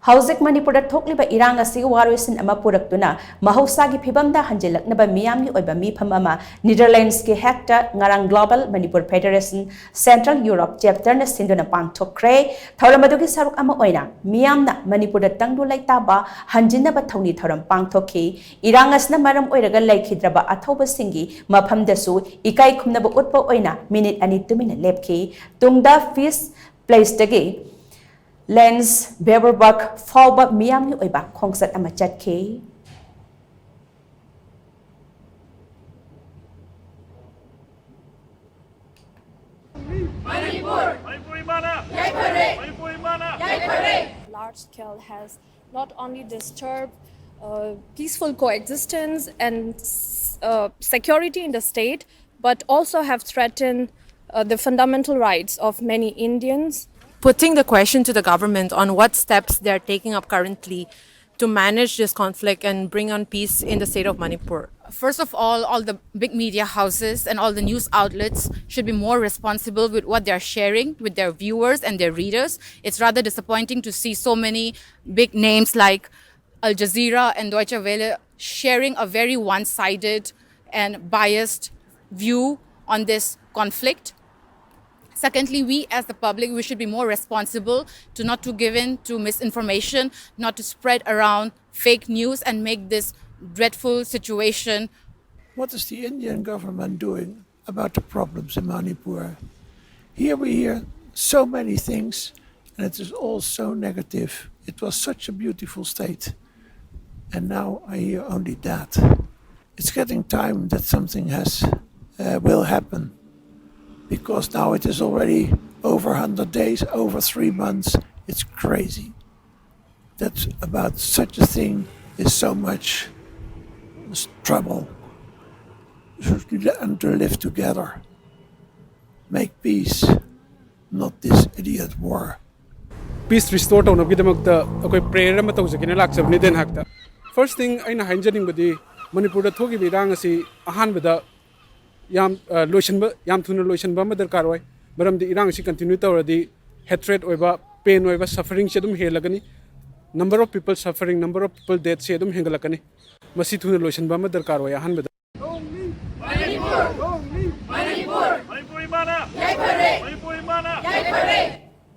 Haujik Manipur thokliba irang asi waroisin ama puraktuna mahausagi phibamda hanjilaknaba meeyam gi oiba mifam ama Netherlands ki Hague ta ngarang Global Manipur Federation Central Europe chapter na shinduna pangthokhre thouram adugi saruk ama oina meeyam na Manipur tangdu leitaba hanjinaba thouni thouram pangthokhi irang asna maram oiraga laikhidraba athoba singi mafam dasu ikai khumnaba utpa oina minute ani tumina lepki tungda fish place dagi lens beberbak fauba meeyam gi oiba khongchat ama chatke Manipur! Manipuri mana! Manipuri mana! Large scale has not only disturbed peaceful coexistence and security in the state, but also have threatened the fundamental rights of many Indians. Putting the question to the government on what steps they're taking up currently to manage this conflict and bring on peace in the state of Manipur. First of all the big media houses and all the news outlets should be more responsible with what they're sharing with their viewers and their readers. It's rather disappointing to see so many big names like Al Jazeera and Deutsche Welle sharing a very one-sided and biased view on this conflict. Secondly, we as the public, we should be more responsible to not to give in to misinformation, not to spread around fake news and make this dreadful situation. What is the Indian government doing about the problems in Manipur? Here we hear so many things and it is all so negative. It was such a beautiful state and now I hear only that. It's getting time that something will happen. Because now it is already over 100 days, over 3 months. It's crazy that about such a thing is so much trouble. We should learn to live together, make peace, not this idiot war. Peace restore to nabgidamagta akoy prayer ma tawjekina laksabni den hakta. First thing aina hainjaning badi Manipur da thogi birang asi ahan bada yam thuna loishinba ma darkar oi maramdi irang si continue tawradi hatred oiba pain oiba suffering se dum helagani number of people suffering number of people death se dum hengalakani masi thuna loishinba ma darkar oi ahan bada Manipur!